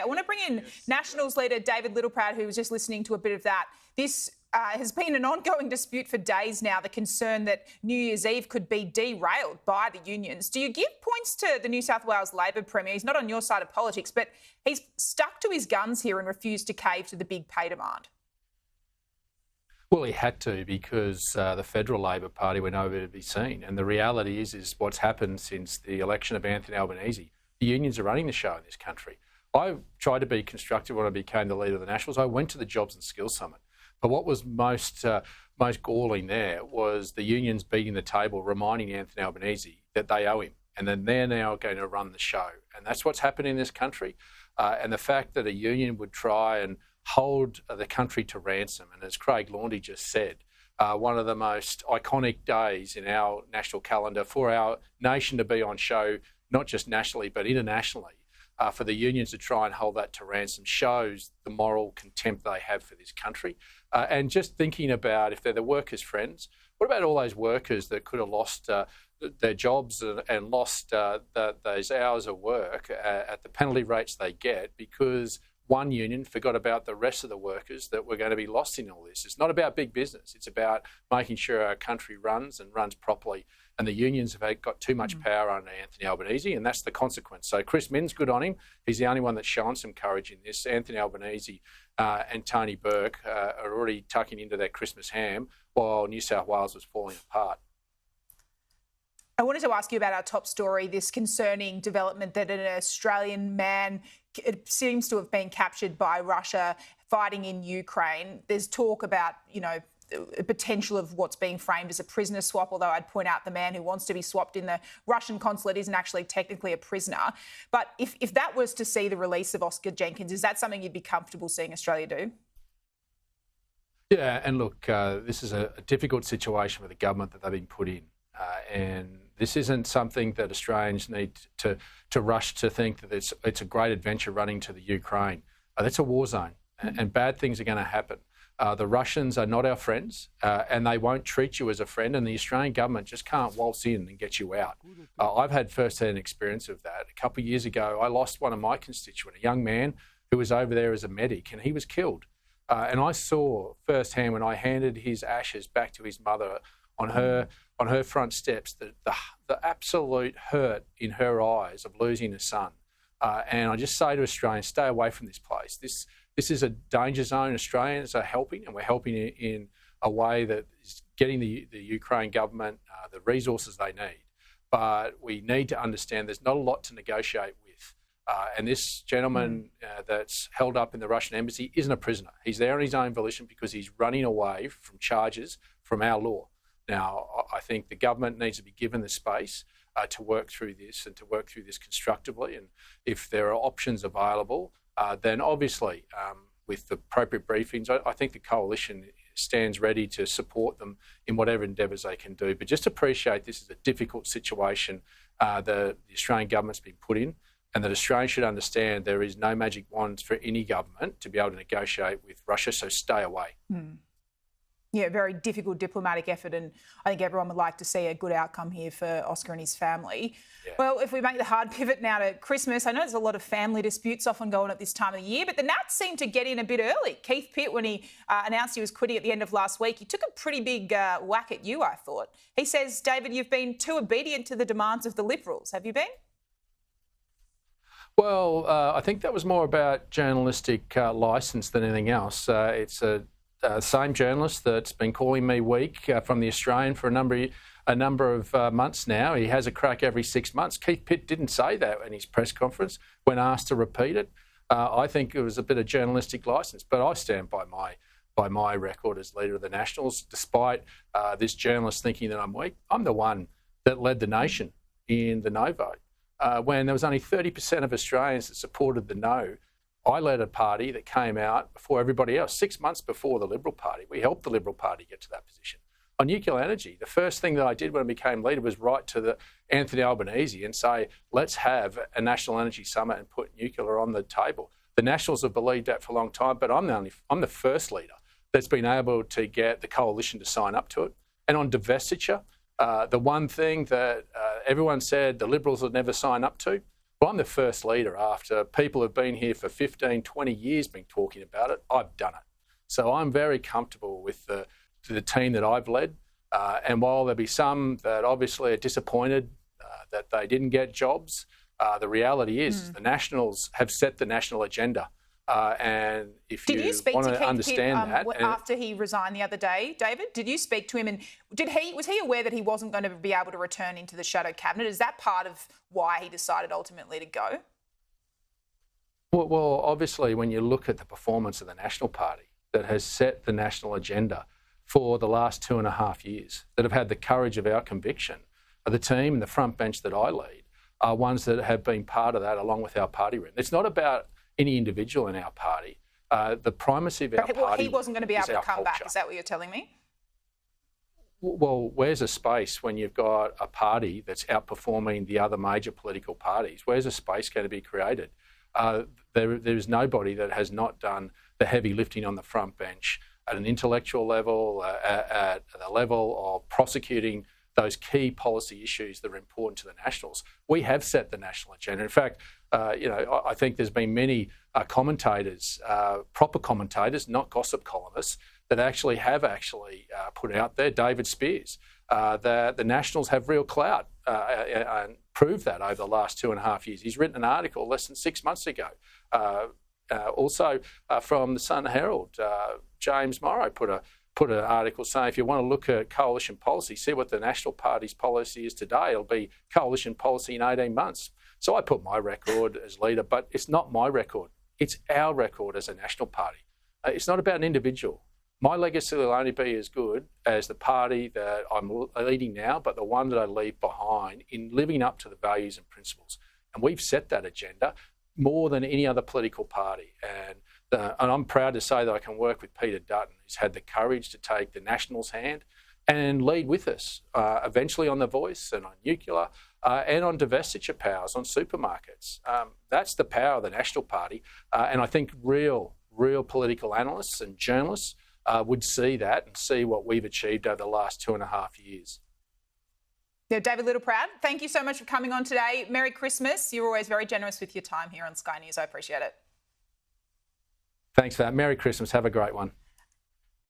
I want to bring in Nationals leader David Littleproud, who was just listening to a bit of that. This has been an ongoing dispute for days now, the concern that New Year's Eve could be derailed by the unions. Do you give points to the New South Wales Labor Premier? He's not on your side of politics, but he's stuck to his guns here and refused to cave to the big pay demand. Well, he had to, because the federal Labor Party were nowhere to be seen. And the reality is what's happened since the election of Anthony Albanese. The unions are running the show in this country. I tried to be constructive when I became the leader of the Nationals. I went to the Jobs and Skills Summit. But what was most galling there was the unions beating the table, reminding Anthony Albanese that they owe him, and then they're now going to run the show. And that's what's happened in this country. And the fact that a union would try and hold the country to ransom, and as Craig Laundy just said, one of the most iconic days in our national calendar for our nation to be on show, not just nationally but internationally, for the unions to try and hold that to ransom shows the moral contempt they have for this country. And just thinking about, if they're the workers' friends, what about all those workers that could have lost their jobs and lost those hours of work at the penalty rates they get because one union forgot about the rest of the workers that were going to be lost in all this? It's not about big business. It's about making sure our country runs and runs properly. And the unions have got too much power under Anthony Albanese, and that's the consequence. So Chris Minns, good on him. He's the only one that's shown some courage in this. Anthony Albanese and Tony Burke are already tucking into their Christmas ham while New South Wales was falling apart. I wanted to ask you about our top story, this concerning development that an Australian man seems to have been captured by Russia fighting in Ukraine. There's talk about, potential of what's being framed as a prisoner swap, although I'd point out the man who wants to be swapped in the Russian consulate isn't actually technically a prisoner. But if that was to see the release of Oscar Jenkins, is that something you'd be comfortable seeing Australia do? Yeah, and look, this is a difficult situation for the government that they've been put in. And this isn't something that Australians need to rush to think that it's a great adventure running to the Ukraine. That's a war zone, and bad things are going to happen. The Russians are not our friends, and they won't treat you as a friend, and the Australian government just can't waltz in and get you out. I've had first-hand experience of that. A couple of years ago, I lost one of my constituents, a young man who was over there as a medic, and he was killed. And I saw firsthand when I handed his ashes back to his mother on her front steps, the absolute hurt in her eyes of losing a son. And I just say to Australians, stay away from this place. This is a danger zone. Australians are helping, and we're helping in a way that is getting the Ukraine government the resources they need. But we need to understand there's not a lot to negotiate with. And this gentleman that's held up in the Russian embassy isn't a prisoner. He's there on his own volition because he's running away from charges from our law. Now, I think the government needs to be given the space to work through this and to work through this constructively. And if there are options available, then obviously with the appropriate briefings, I think the coalition stands ready to support them in whatever endeavours they can do. But just appreciate this is a difficult situation that the Australian government's been put in, and that Australians should understand there is no magic wands for any government to be able to negotiate with Russia, so stay away. Yeah, very difficult diplomatic effort, and I think everyone would like to see a good outcome here for Oscar and his family. Yeah. Well, if we make the hard pivot now to Christmas, I know there's a lot of family disputes often going at this time of the year, but the Nats seemed to get in a bit early. Keith Pitt, when he announced he was quitting at the end of last week, he took a pretty big whack at you, I thought. He says, David, you've been too obedient to the demands of the Liberals. Have you been? Well, I think that was more about journalistic licence than anything else. It's a same journalist that's been calling me weak from the Australian for a number of months now. He has a crack every 6 months. Keith Pitt didn't say that in his press conference when asked to repeat it. I think it was a bit of journalistic licence, but I stand by my record as leader of the Nationals. Despite this journalist thinking that I'm weak, I'm the one that led the nation in the no vote. When there was only 30% of Australians that supported the no, I led a party that came out before everybody else, 6 months before the Liberal Party. We helped the Liberal Party get to that position. On nuclear energy, the first thing that I did when I became leader was write to the Anthony Albanese and say, let's have a national energy summit and put nuclear on the table. The Nationals have believed that for a long time, but I'm the first leader that's been able to get the coalition to sign up to it. And on divestiture, the one thing that everyone said the Liberals would never sign up to, Well, I'm the first leader after people have been here for 15, 20 years been talking about it. I've done it. So I'm very comfortable with the team that I've led. And while there'll be some that obviously are disappointed that they didn't get jobs, the reality is the Nationals have set the national agenda. And if you want to understand that, after he resigned the other day, David, did you speak to him, and was he aware that he wasn't going to be able to return into the shadow cabinet? Is that part of why he decided ultimately to go? Well, obviously, when you look at the performance of the National Party that has set the national agenda for the last 2.5 years, that have had the courage of our conviction, the team and the front bench that I lead are ones that have been part of that along with our party room. It's not about any individual in our party. The primacy of our party. He wasn't going to be able to come back. Is that what you're telling me? Well, where's a space when you've got a party that's outperforming the other major political parties? Where's a space going to be created? There's nobody that has not done the heavy lifting on the front bench at an intellectual level, at the level of prosecuting those key policy issues that are important to the Nationals. We have set the national agenda. In fact, I think there's been many commentators, proper commentators, not gossip columnists, that have put out there, David Spears, that the Nationals have real clout and proved that over the last 2.5 years. He's written an article less than 6 months ago. Also from the Sun Herald, James Morrow put an article saying if you want to look at coalition policy, see what the National Party's policy is today. It'll be coalition policy in 18 months. So I put my record as leader, but it's not my record. It's our record as a National Party. It's not about an individual. My legacy will only be as good as the party that I'm leading now, but the one that I leave behind in living up to the values and principles. And we've set that agenda more than any other political party. And I'm proud to say that I can work with Peter Dutton, who's had the courage to take the Nationals' hand and lead with us, eventually on the Voice and on nuclear and on divestiture powers, on supermarkets. That's the power of the National Party. And I think real political analysts and journalists would see that and see what we've achieved over the last 2.5 years. Yeah, David Littleproud, thank you so much for coming on today. Merry Christmas. You're always very generous with your time here on Sky News. I appreciate it. Thanks for that. Merry Christmas. Have a great one.